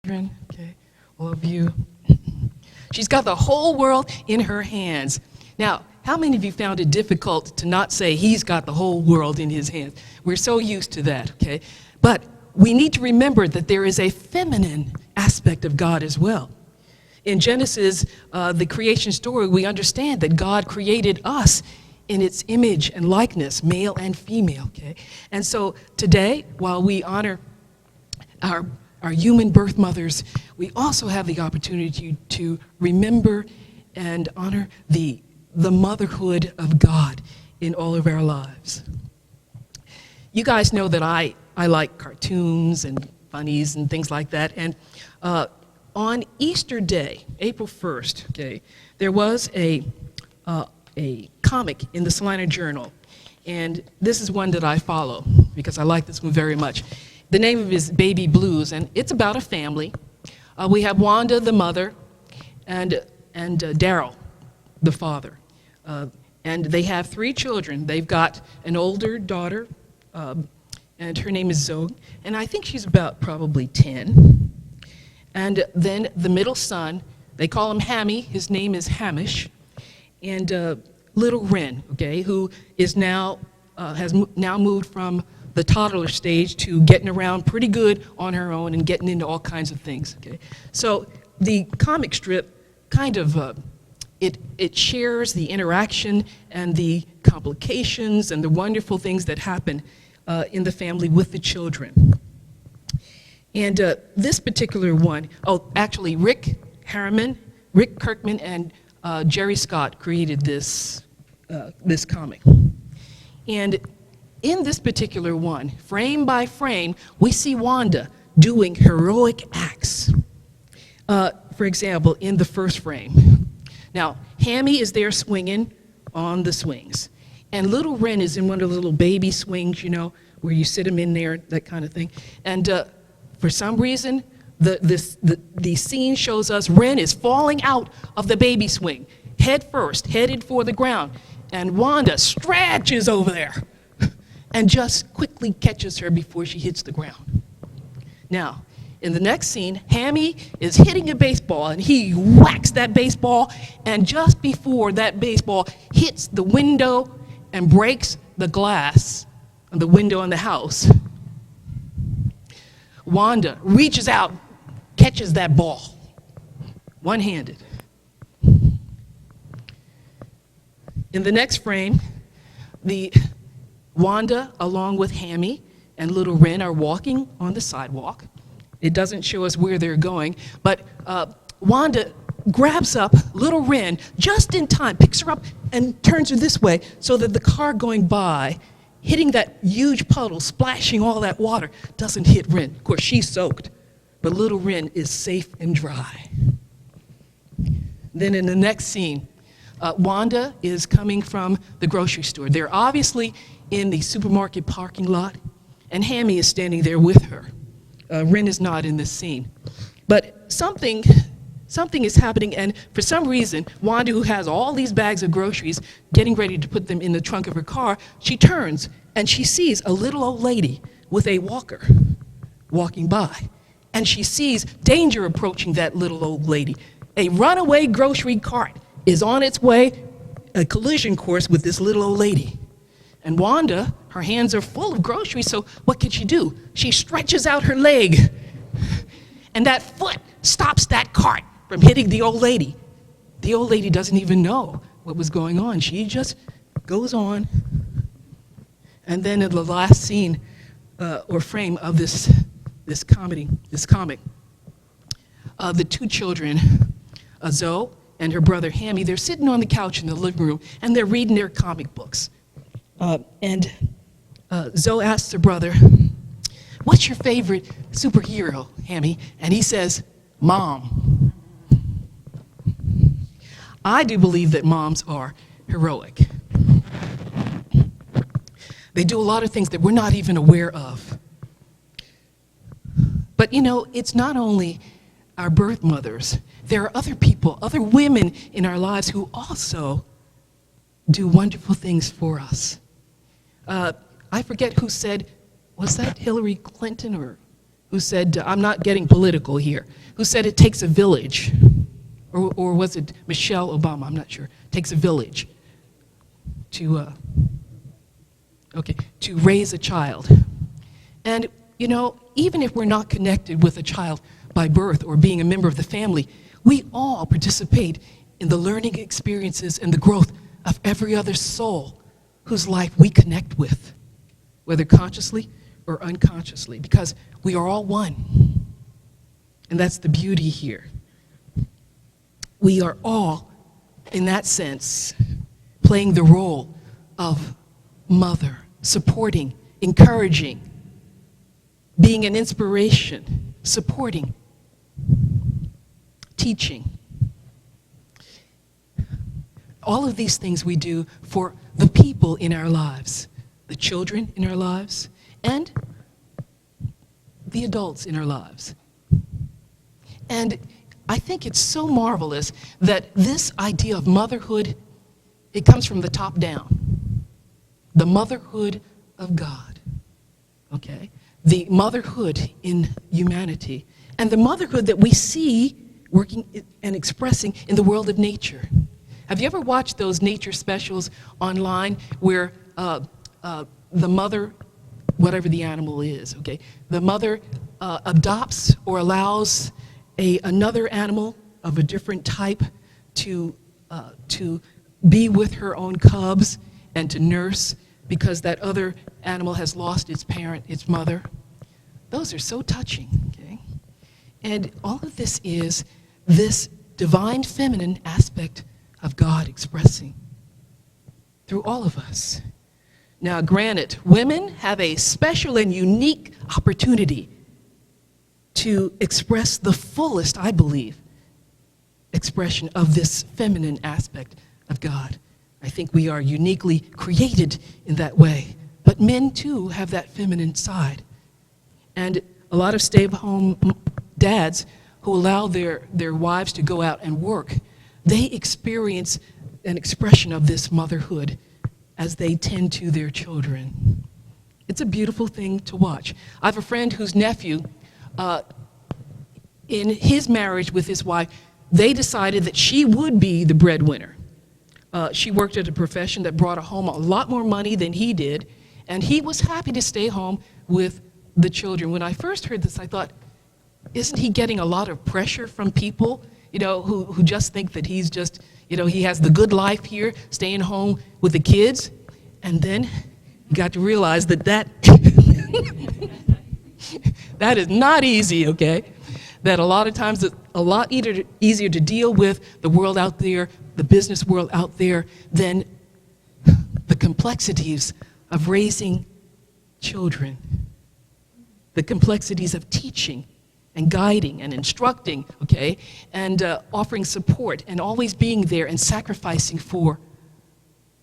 Okay, all of you. She's got the whole world in her hands. Now, how many of you found it difficult to not say he's got the whole world in his hands? We're so used to that, okay? But we need to remember that there is a feminine aspect of God as well. In Genesis, the creation story, we understand that God created us in its image and likeness, male and female, okay? And so today, while we honor our human birth mothers, we also have the opportunity to remember and honor the motherhood of God in all of our lives. You guys know that I like cartoons and funnies and things like that, and on Easter Day, April 1st, okay, there was a comic in the Salina Journal, and this is one that I follow because I like this one very much. The name of it is Baby Blues, and it's about a family. We have Wanda, the mother, and Daryl, the father. And they have 3 children. They've got an older daughter, and her name is Zoe, and I think she's about probably 10. And then the middle son, they call him Hammy. His name is Hamish. And little Wren, okay, who is now, has now moved from the toddler stage to getting around pretty good on her own and getting into all kinds of things, okay? So the comic strip kind of, it shares the interaction and the complications and the wonderful things that happen in the family with the children. And this particular one, actually Rick Kirkman and Jerry Scott created this comic. And in this particular one, frame by frame, we see Wanda doing heroic acts. For example, in the first frame. Now, Hammy is there swinging on the swings. And little Wren is in one of the little baby swings, you know, where you sit him in there, that kind of thing. And for some reason, the scene shows us Wren is falling out of the baby swing, head first, headed for the ground. And Wanda stretches over there and just quickly catches her before she hits the ground. Now, in the next scene, Hammy is hitting a baseball, and he whacks that baseball, and just before that baseball hits the window and breaks the glass of the window in the house, Wanda reaches out, catches that ball, one-handed. In the next frame, Wanda, along with Hammy and little Wren, are walking on the sidewalk. It doesn't show us where they're going, but Wanda grabs up little Wren just in time, picks her up and turns her this way so that the car going by, hitting that huge puddle, splashing all that water, doesn't hit Wren. Of course, she's soaked, but little Wren is safe and dry. Then in the next scene, Wanda is coming from the grocery store. They're obviously in the supermarket parking lot, and Hammy is standing there with her. Wren is not in this scene. But something is happening, and for some reason, Wanda, who has all these bags of groceries, getting ready to put them in the trunk of her car, she turns and she sees a little old lady with a walker walking by. And she sees danger approaching that little old lady. A runaway grocery cart is on its way, a collision course with this little old lady. And Wanda, her hands are full of groceries, so what can she do? She stretches out her leg, and that foot stops that cart from hitting the old lady. The old lady doesn't even know what was going on. She just goes on. And then in the last scene or frame of this comic, the 2 children, Zoe and her brother Hammy, they're sitting on the couch in the living room, and they're reading their comic books. And Zoe asks her brother, "What's your favorite superhero, Hammy?" And he says, "Mom." I do believe that moms are heroic. They do a lot of things that we're not even aware of. But you know, it's not only our birth mothers. There are other people, other women in our lives who also do wonderful things for us. I forget who said, was that Hillary Clinton or who said, I'm not getting political here, who said it takes a village, or was it Michelle Obama? I'm not sure. Takes a village to raise a child. And, you know, even if we're not connected with a child by birth or being a member of the family, we all participate in the learning experiences and the growth of every other soul whose life we connect with, whether consciously or unconsciously, because we are all one. And that's the beauty here. We are all, in that sense, playing the role of mother, supporting, encouraging, being an inspiration, supporting, teaching. All of these things we do for the people in our lives, the children in our lives, and the adults in our lives. And I think it's so marvelous that this idea of motherhood, it comes from the top down. The motherhood of God, okay? The motherhood in humanity, and the motherhood that we see working and expressing in the world of nature. Have you ever watched those nature specials online where the mother, whatever the animal is, okay, the mother adopts or allows another animal of a different type to be with her own cubs and to nurse because that other animal has lost its parent, its mother? Those are so touching, okay? And all of this is this divine feminine aspect of God expressing through all of us. Now, granted, women have a special and unique opportunity to express the fullest, I believe, expression of this feminine aspect of God. I think we are uniquely created in that way. But men, too, have that feminine side. And a lot of stay-at-home dads who allow their wives to go out and work, they experience an expression of this motherhood as they tend to their children. It's a beautiful thing to watch. I have a friend whose nephew, in his marriage with his wife, they decided that she would be the breadwinner. She worked at a profession that brought home a lot more money than he did, and he was happy to stay home with the children. When I first heard this, I thought, isn't he getting a lot of pressure from people, you know, who just think that he's just, you know, he has the good life here, staying home with the kids? And then you got to realize that that is not easy, okay? That a lot of times it's a lot easier to deal with the world out there, the business world out there, than the complexities of raising children, the complexities of teaching and guiding and instructing, okay, and offering support and always being there and sacrificing for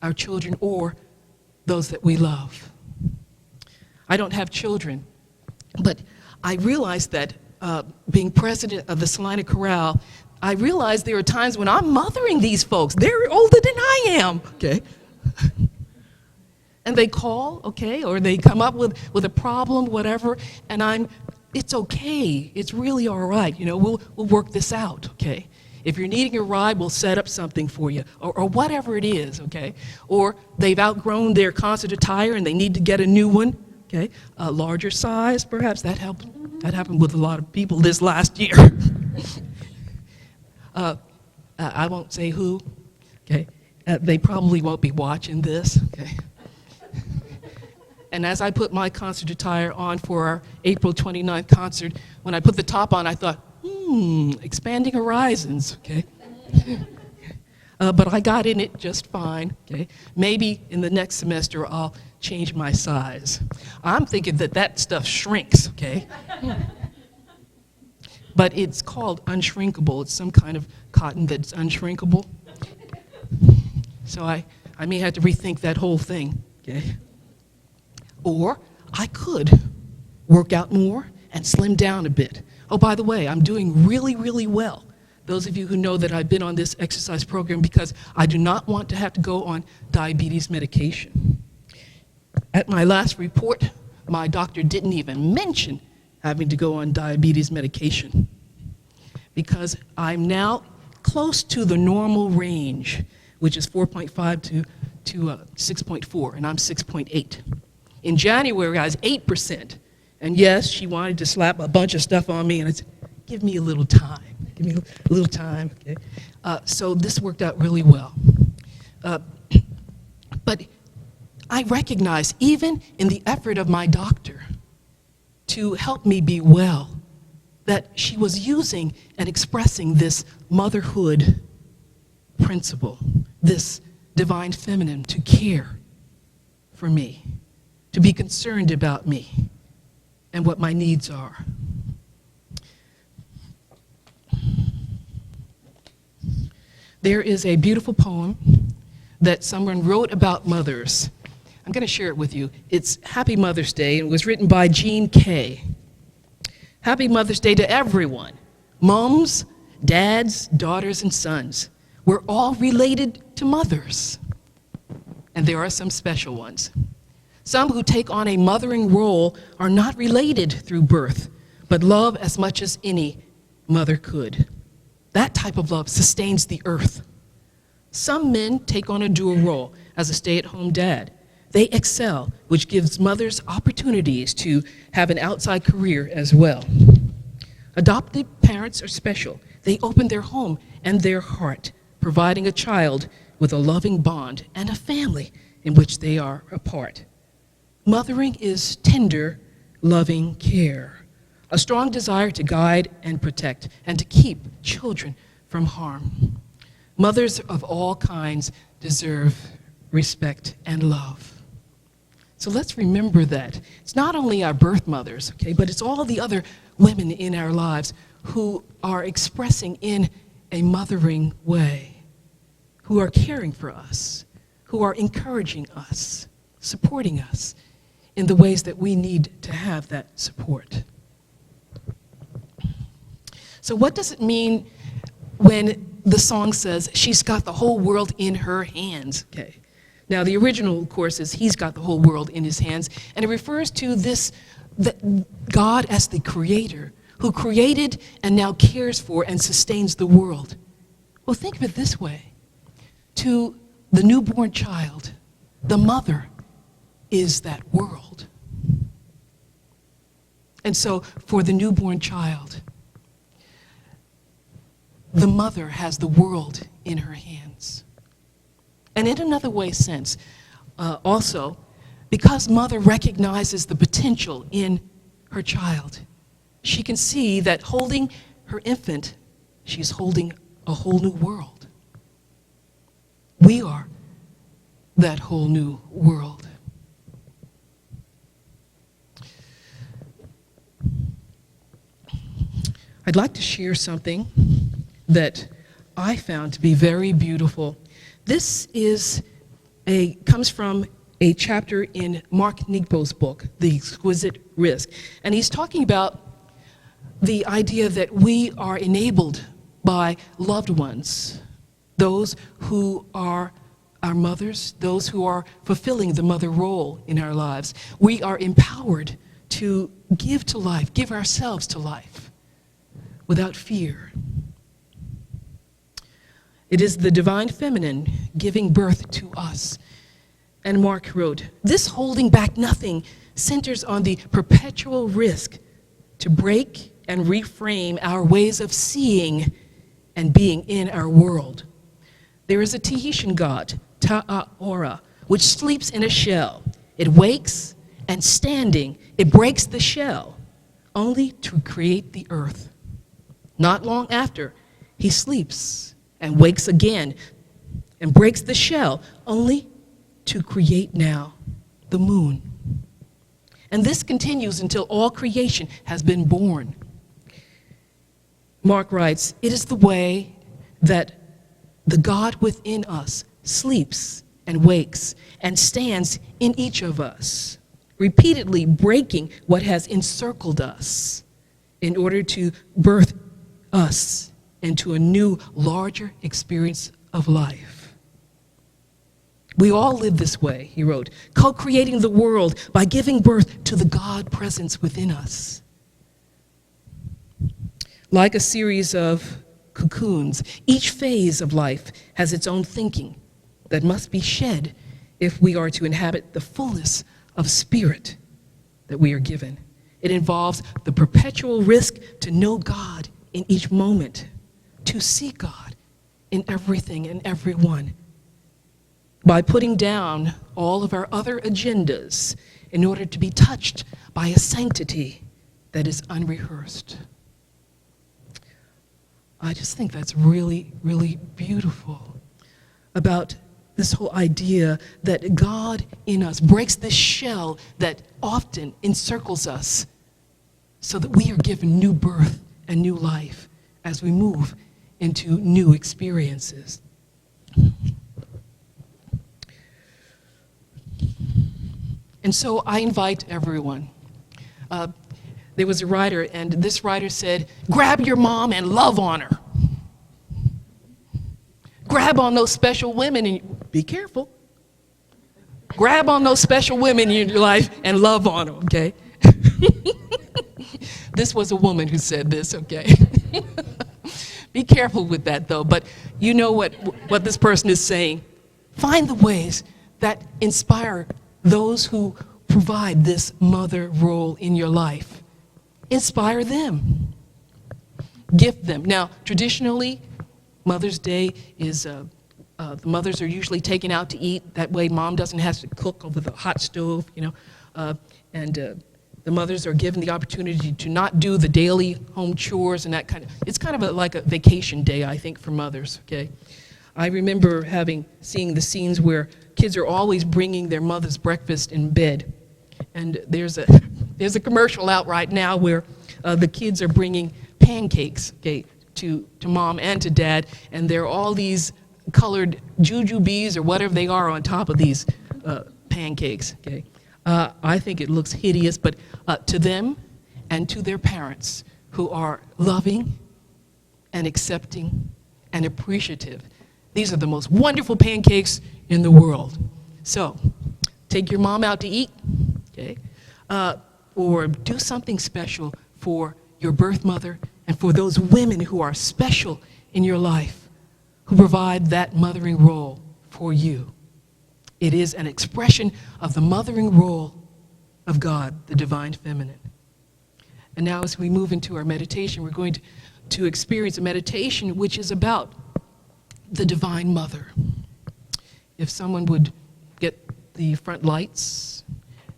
our children or those that we love. I don't have children, but I realized that being president of the Salina Chorale, I realized there are times when I'm mothering these folks. They're older than I am, okay? And they call, okay, or they come up with a problem, whatever, and it's okay. It's really all right. You know, we'll work this out, okay? If you're needing a ride, we'll set up something for you, or whatever it is, okay? Or they've outgrown their concert attire and they need to get a new one, okay? A larger size, perhaps. That helped. That happened with a lot of people this last year. I won't say who, okay? They probably won't be watching this, okay? And as I put my concert attire on for our April 29th concert, when I put the top on, I thought, expanding horizons, okay? But I got in it just fine, okay? Maybe in the next semester I'll change my size. I'm thinking that stuff shrinks, okay? But it's called unshrinkable. It's some kind of cotton that's unshrinkable. So I may have to rethink that whole thing, okay? Or I could work out more and slim down a bit. Oh, by the way, I'm doing really, really well. Those of you who know that I've been on this exercise program because I do not want to have to go on diabetes medication. At my last report, my doctor didn't even mention having to go on diabetes medication because I'm now close to the normal range, which is 4.5 to 6.4, and I'm 6.8. In January, I was 8%. And yes, she wanted to slap a bunch of stuff on me, and I said, give me a little time. Give me a little time. Okay? So this worked out really well. But I recognize, even in the effort of my doctor to help me be well, that she was using and expressing this motherhood principle, this divine feminine, to care for me, to be concerned about me and what my needs are. There is a beautiful poem that someone wrote about mothers. I'm going to share it with you. It's Happy Mother's Day, and it was written by Jean Kay. Happy Mother's Day to everyone. Moms, dads, daughters, and sons. We're all related to mothers. And there are some special ones. Some who take on a mothering role are not related through birth, but love as much as any mother could. That type of love sustains the earth. Some men take on a dual role as a stay-at-home dad. They excel, which gives mothers opportunities to have an outside career as well. Adopted parents are special. They open their home and their heart, providing a child with a loving bond and a family in which they are a part. Mothering is tender, loving care, a strong desire to guide and protect and to keep children from harm. Mothers of all kinds deserve respect and love. So let's remember that. It's not only our birth mothers, okay, but it's all the other women in our lives who are expressing in a mothering way, who are caring for us, who are encouraging us, supporting us in the ways that we need to have that support. So what does it mean when the song says, she's got the whole world in her hands? Okay. Now, the original, of course, is he's got the whole world in his hands, and it refers to God as the creator, who created and now cares for and sustains the world. Well, think of it this way. To the newborn child, the mother is that world. And so, for the newborn child, the mother has the world in her hands. And in another sense, also, because mother recognizes the potential in her child, she can see that holding her infant, she's holding a whole new world. We are that whole new world. I'd like to share something that I found to be very beautiful. This comes from a chapter in Mark Nigbo's book, The Exquisite Risk. And he's talking about the idea that we are enabled by loved ones, those who are our mothers, those who are fulfilling the mother role in our lives. We are empowered to give to life, give ourselves to life without fear. It is the divine feminine giving birth to us. And Mark wrote, this holding back nothing centers on the perpetual risk to break and reframe our ways of seeing and being in our world. There is a Tahitian god, Ta'aora, which sleeps in a shell. It wakes, and standing, it breaks the shell, only to create the earth. Not long after, he sleeps and wakes again and breaks the shell, only to create now the moon. And this continues until all creation has been born. Mark writes, it is the way that the God within us sleeps and wakes and stands in each of us, repeatedly breaking what has encircled us in order to birth us into a new, larger experience of life. We all live this way, he wrote, co-creating the world by giving birth to the God presence within us. like a series of cocoons. Each phase of life has its own thinking that must be shed if we are to inhabit the fullness of spirit that we are given. It involves the perpetual risk to know God in each moment, to see God in everything and everyone, by putting down all of our other agendas in order to be touched by a sanctity that is unrehearsed. I just think that's really, really beautiful about this whole idea that God in us breaks this shell that often encircles us so that we are given new birth and new life as we move into new experiences. And so I invite everyone. There was a writer, and this writer said, grab your mom and love on her. Grab on those special women, and be careful. Grab on those special women in your life and love on them, okay? This was a woman who said this, okay? Be careful with that, though. But you know what this person is saying. Find the ways that inspire those who provide this mother role in your life. Inspire them. Gift them. Now, traditionally, Mother's Day is, the mothers are usually taken out to eat. That way mom doesn't have to cook over the hot stove, you know. The mothers are given the opportunity to not do the daily home chores and that kind of, it's kind of like a vacation day, I think, for mothers, okay? I remember seeing the scenes where kids are always bringing their mother's breakfast in bed. And there's a commercial out right now where the kids are bringing pancakes, okay, to mom and to dad, and there are all these colored jujubes or whatever they are on top of these pancakes, okay? I think it looks hideous, but to them and to their parents who are loving and accepting and appreciative, these are the most wonderful pancakes in the world. So take your mom out to eat, okay? Or do something special for your birth mother and for those women who are special in your life, who provide that mothering role for you. It is an expression of the mothering role of God, the divine feminine. And now as we move into our meditation, we're going to experience a meditation which is about the divine mother. If someone would get the front lights,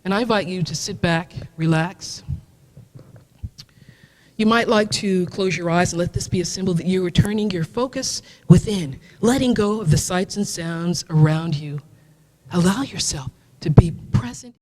and I invite you to sit back, relax. You might like to close your eyes and let this be a symbol that you're returning your focus within, letting go of the sights and sounds around you. Allow yourself to be present.